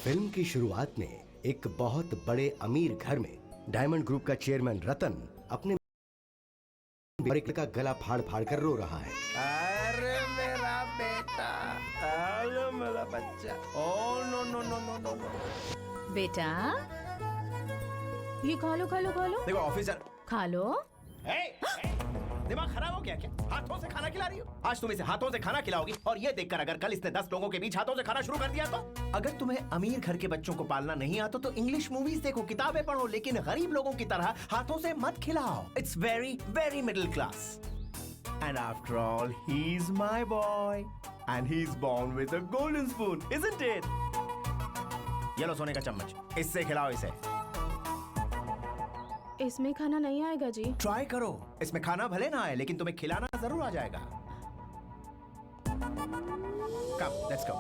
Film की शुरुआत में एक बहुत बड़े अमीर घर में डायमंड ग्रुप का चेयरमैन रतन अपने का गला फाड़ फाड़ कर रो रहा है। अरे मेरा बेटा, हेलो मेरा बच्चा। Oh no no no no no no. बेटा ये खा लो खा लो खा लो। देखो ऑफिसर, खा लो। दिमाग खराब हो गया क्या? हाथों से खाना खिला रही हो? आज तुम इसे हाथों से खाना खिलाओगी और ये देखकर अगर कल इसने 10 लोगों के बीच हाथों से खाना शुरू कर दिया तो? अगर तुम्हें अमीर घर के बच्चों को पालना नहीं आता तो इंग्लिश मूवीज देखो, किताबें पढ़ो, लेकिन गरीब लोगों की तरह हाथों से मत खिलाओ। It's very very middle class. And after all he is my boy and he is born with a golden spoon, isn't it? ये लो सोने का चम्मच, इससे खिलाओ इसे। इसमें खाना नहीं आएगा जी। ट्राई करो, इसमें खाना भले ना आए लेकिन तुम्हें खिलाना जरूर आ जाएगा। कम, लेट्स गो।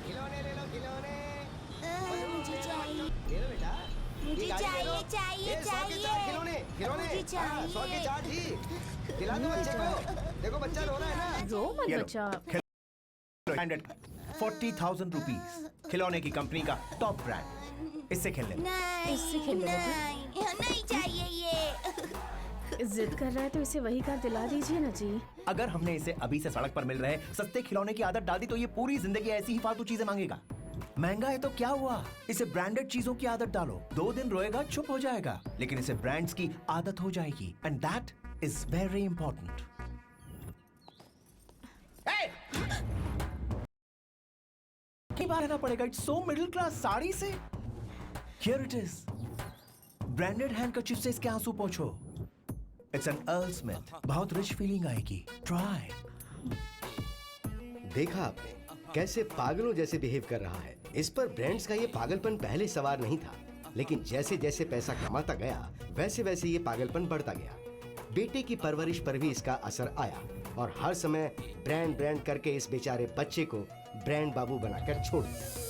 खिलौने ले लो, खिलौने। मुझे चाहिए, ले लो बेटा। मुझे ये गाड़ी ले लो। चाहिए, ये 100 के 4 चाहिए। खिलौने, खिलौने। मुझे हाँ, 100 के 4 जी। दिला दो बच्चे को। देखो बच्चा रो रहा है ना। रो मत ये लो। बच्चा। 40,000 रुपीज, खिलौने की कंपनी का टॉप ब्रांड। इससे खेलने दो। नहीं, इससे खेल लो बेटा। नहीं चाहिए ये। जिद कर रहा है तो इसे वही कार दिला दीजिए ना जी। अगर हमने इसे अभी से सड़क पर मिल रहे सस्ते खिलौने की आदत डाल दी तो ये पूरी जिंदगी ऐसी ही फालतू चीजें मांगेगा। महंगा है तो क्या हुआ, इसे ब्रांडेड चीजों की आदत डालो। 2 दिन रोएगा, चुप हो जाएगा, लेकिन इसे ब्रांड्स की आदत हो जाएगी and that is very important. रहना पड़ेगा। It's so middle class. Sari से here it is. Branded handkerchief से इसके आंसू पोंछो। It's an Earl Smith. बहुत रिच फीलिंग आएगी। ट्राई। देखा आपने कैसे पागलों जैसे बिहेव कर रहा है। इस पर ब्रांड्स का ये पागलपन पहले सवार नहीं था, लेकिन जैसे जैसे पैसा कमाता गया वैसे वैसे ये पागलपन बढ़ता गया। बेटे की परवरिश पर भी इसका असर आया और हर समय ब्रांड ब्रांड करके इस बेचारे बच्चे को ब्रांड बाबू बनाकर छोड़ दिया।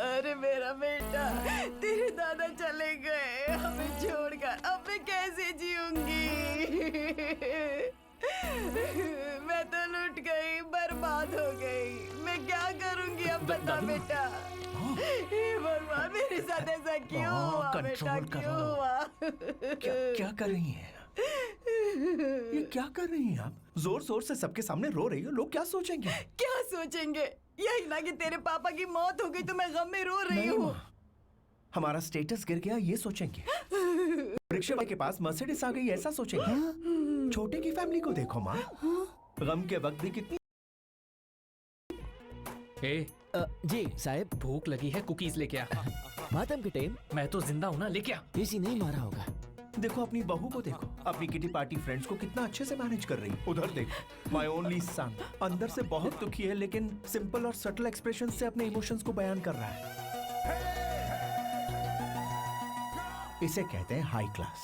अरे मेरा बेटा, तेरे दादा चले गए हमें छोड़कर। अब मैं कैसे जीऊंगी? मैं तो लुट गई, बर्बाद हो गई। मैं क्या करूंगी अब बता बेटा। हे भगवान, मेरे साथ ऐसा क्यों हुआ बेटा, क्यों हुआ? क्या कर रही हैं? ये क्या कर रही हैं आप? जोर जोर से सबके सामने रो रही हो, लोग क्या सोचेंगे? क्या सोचेंगे? यही ना कि तेरे पापा की मौत हो गई तो मैं गम में रो रही नहीं हूँ। माँ, हमारा स्टेटस गिर गया ये सोचेंगे। रिक्शा भाई के पास मर्सिडीज आ गई ऐसा सोचेंगे। छोटे की फैमिली को देखो माँ, गम के वक्त भी कितनी। जी साहब, भूख लगी है, कुकीज लेके आ। मातम के टाइम मैं तो जिंदा हूँ ना, लेके आ। किसी नहीं मारा होगा। देखो अपनी बहू को देखो, अपनी किटी पार्टी फ्रेंड्स को कितना अच्छे से मैनेज कर रही है। उधर देखो, माय ओनली सन अंदर से बहुत दुखी है लेकिन सिंपल और सटल एक्सप्रेशन से अपने इमोशंस को बयान कर रहा है। इसे कहते हैं हाई क्लास।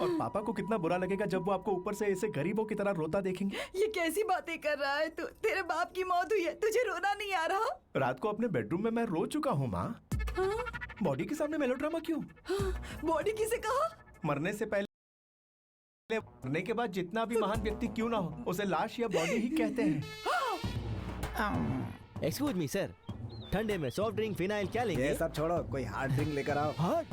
और पापा को कितना बुरा लगेगा जब वो आपको ऊपर से ऐसे गरीबों की तरह रोता देखेंगे। ये कैसी बातें कर रहा है तू? तेरे बाप की मौत हुई है, तुझे रोना नहीं आ रहा? रात को अपने बेडरूम में मैं रो चुका हूँ माँ। बॉडी के सामने मेलोड्रामा क्यों? बॉडी किसे कहा? मरने से पहले, मरने के बाद जितना भी महान व्यक्ति क्यों ना हो, उसे लाश या बॉडी ही कहते हैं। एक्सक्यूज मी सर, ठंडे में सॉफ्ट ड्रिंक फिनाइल क्या लेंगे? ये सब छोड़ो, कोई हार्ड ड्रिंक लेकर आओ। हार्ड?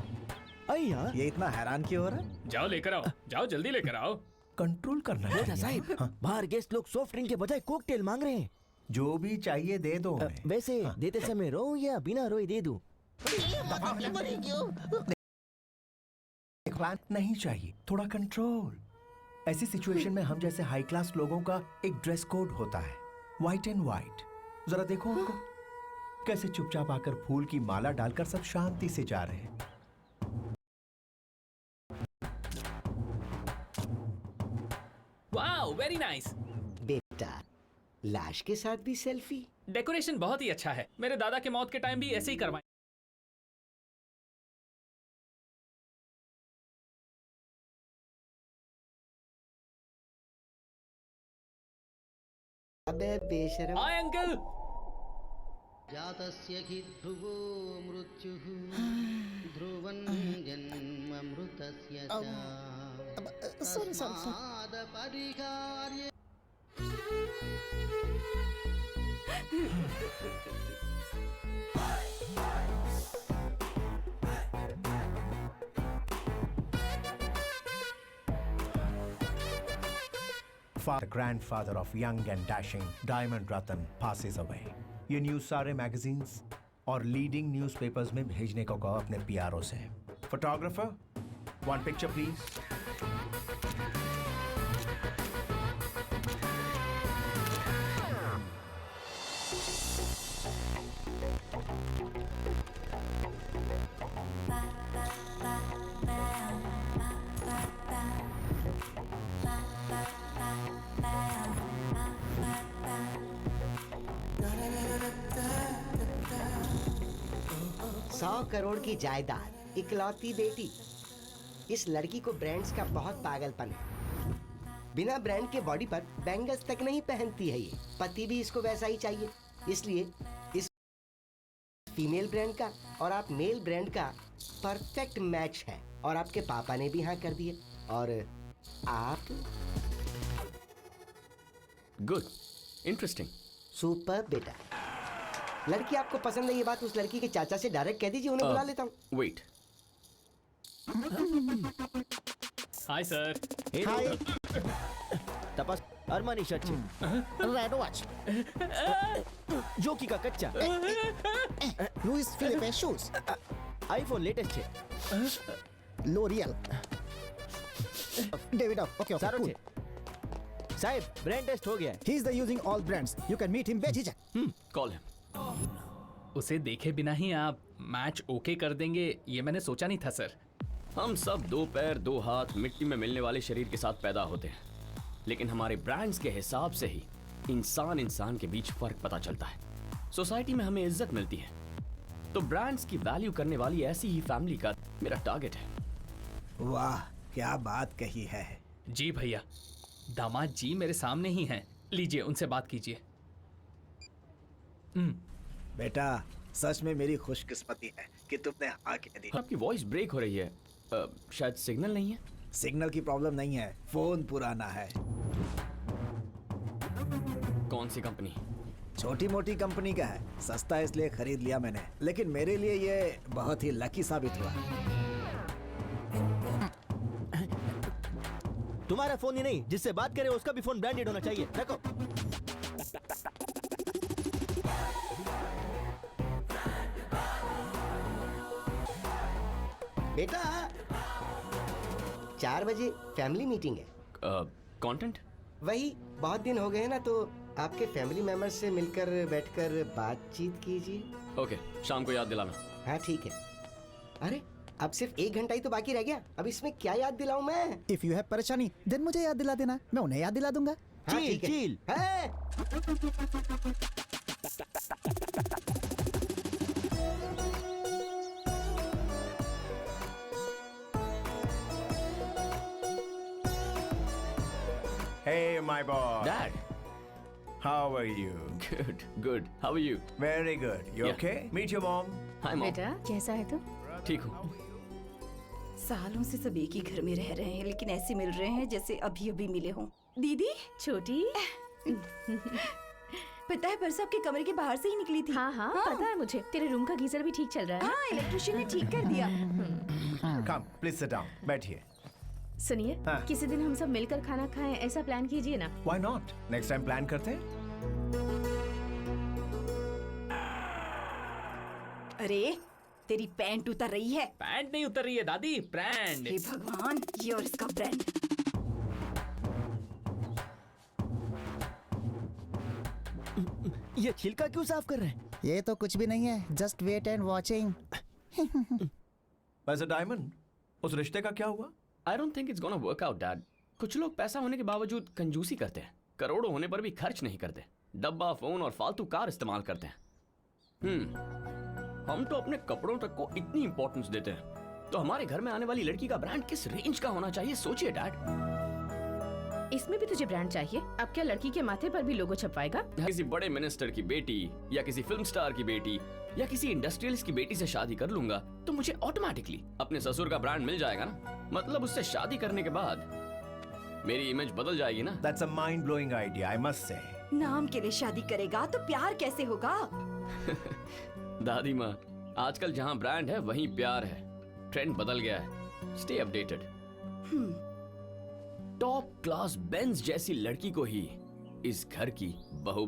यहाँ ये इतना हैरान क्यों हो रहा है? जाओ लेकर आओ, जाओ जल्दी लेकर आओ। कंट्रोल करना बोला चाहिए। साहब, हाँ, बाहर गेस्ट लोग सॉफ्ट ड्रिंक के बजाय कोकटेल मांग रहे हैं। जो भी चाहिए दे दो उन्हें। वैसे देते समय रो या बिना रोए दे दूं? नहीं चाहिए, थोड़ा कंट्रोल। ऐसी सिचुएशन में हम जैसे हाई क्लास लोगों का एक ड्रेस कोड होता है, व्हाइट एंड व्हाइट। जरा देखो उनको। कैसे चुपचाप आकर फूल की माला डालकर सब शांति से जा रहे हैं। Wow very nice. बेटा, लाश के साथ भी सेल्फी? डेकोरेशन बहुत ही अच्छा है। मेरे दादा के मौत के टाइम भी ऐसे ही करवाए। अबे बेशरम। Hi uncle. जातस्य हि ध्रुवो मृत्युः ध्रुवं जन्ममृतस्य च तस्मादपरिहार्य The grandfather of young and dashing Diamond Ratan passes away. ये न्यूज सारे मैगजीन्स और लीडिंग न्यूज़पेपर्स में भेजने को कहो अपने पीआरओ से। Photographer, one picture please. सौ करोड़ की जायदाद, इकलौती बेटी। इस लड़की को ब्रांड्स का बहुत पागलपन है। बिना ब्रांड के बॉडी पर बैंगल्स तक नहीं पहनती है ये। पति भी इसको वैसा ही चाहिए। इसलिए इस फीमेल ब्रांड का और आप मेल ब्रांड का परफेक्ट मैच है। और आपके पापा ने भी हाँ कर दिए। और आप? गुड, इंटरेस्टिंग, सुपर बेटा। लड़की आपको पसंद है, ये बात उस लड़की के चाचा से डायरेक्ट कह दीजिए, उन्हें बुला लेता हूँ। वेट। Hi sir. हाय तपास Armani shirt red watch Jockey का कच्चा Louis Philippe shoes iPhone latest है लोरियल डेविड ओके सारो छे साहब ब्रांड टेस्ट हो गया है he is the using all brands you can meet him बेझिझक कॉल हिम। उसे देखे बिना ही आप मैच ओके कर देंगे, ये मैंने सोचा नहीं था सर। हम सब दो पैर दो हाथ मिट्टी में मिलने वाले शरीर के साथ पैदा होते हैं, लेकिन हमारे ब्रांड्स के हिसाब से ही इंसान इंसान के बीच फर्क पता चलता है। सोसाइटी में हमें इज्जत मिलती है, तो ब्रांड्स की वैल्यू करने वाली ऐसी ही फैमिली का मेरा टारगेट है। वाह क्या बात कही है। जी भैया, दामाद जी मेरे सामने ही हैं, लीजिए उनसे बात कीजिए। बेटा सच में मेरी खुशकिस्मती है कि तुमने हाँ कह दी। आपकी वॉइस ब्रेक हो रही है, शायद सिग्नल नहीं है। सिग्नल की प्रॉब्लम नहीं है, फोन पुराना है। कौन सी कंपनी? छोटी मोटी कंपनी का है, सस्ता इसलिए खरीद लिया मैंने, लेकिन मेरे लिए ये बहुत ही लकी साबित हुआ। तुम्हारा फोन ही नहीं, जिससे बात करे उसका भी फोन ब्रांडेड होना चाहिए। देखो बेटा 4 बजे फैमिली मीटिंग है। कंटेंट? वही, बहुत दिन हो गए हैं ना, तो आपके फैमिली मेंबर्स से मिलकर बैठकर बातचीत कीजिए। ओके, शाम को याद दिलाना। हाँ ठीक है। अरे अब सिर्फ 1 घंटा ही तो बाकी रह गया, अब इसमें क्या याद दिलाऊं मैं? इफ यू हैव परेशानी देन मुझे याद दिला देना, मैं उन्हें याद दिला दूंगा। हाँ, चील ठीक है। चील Hey, my boy. Dad. How are you? Good, good. How are you? Very good. You Yeah. okay? Meet your mom. Hi mom. बेटा कैसा है तू? ठीक हूँ। सालों से सब एक ही घर में रह रहे हैं, लेकिन ऐसे मिल रहे हैं जैसे अभी अभी मिले हों। दीदी छोटी। पता है परसों आपके कमरे के बाहर से ही निकली थी। हाँ हाँ पता है मुझे। तेरे रूम का गीजर भी ठीक चल रहा है। हाँ, इलेक्ट्रिशियन ने ठीक कर दिया। Come, please sit down. बैठिए। सुनिए, हाँ। किसी दिन हम सब मिलकर खाना खाएं, ऐसा प्लान कीजिए ना। Why not? Next time plan करते हैं। अरे तेरी पैंट उतर रही है। पैंट नहीं उतर रही है दादी, ब्रांड। हे भगवान, ये और इसका ब्रांड। ये छिलका क्यों साफ कर रहे हैं? ये तो कुछ भी नहीं है, जस्ट वेट एंड वॉचिंग। वैसे डायमंड, उस रिश्ते का क्या हुआ? I don't think it's gonna work out dad. कुछ लोग पैसा होने के बावजूद कंजूसी करते हैं, करोड़ों होने पर भी खर्च नहीं करते, डब्बा, फोन और फालतू कार इस्तेमाल करते हैं। हम तो अपने कपड़ों तक को इतनी इंपॉर्टेंस देते हैं, तो हमारे घर में आने वाली लड़की का ब्रांड किस रेंज का होना चाहिए, सोचिए डैड। इसमें भी तुझे ब्रांड चाहिए? अब क्या लड़की के माथे पर भी लोगो छपवाएगा? किसी बड़े मिनिस्टर की बेटी या किसी फिल्म स्टार की बेटी या किसी इंडस्ट्रियलिस्ट की बेटी से शादी कर लूंगा तो मुझे ऑटोमेटिकली अपने ससुर का ब्रांड मिल जाएगा ना। मतलब उससे शादी करने के बाद मेरी इमेज बदल जाएगी ना। That's a mind-blowing idea, I must say. नाम के लिए शादी करेगा तो प्यार कैसे होगा? दादी माँ, आजकल जहाँ ब्रांड है वहीं प्यार है। ट्रेंड बदल गया है। Stay updated. Top class Benz जैसी लड़की को ही इस घर की बहू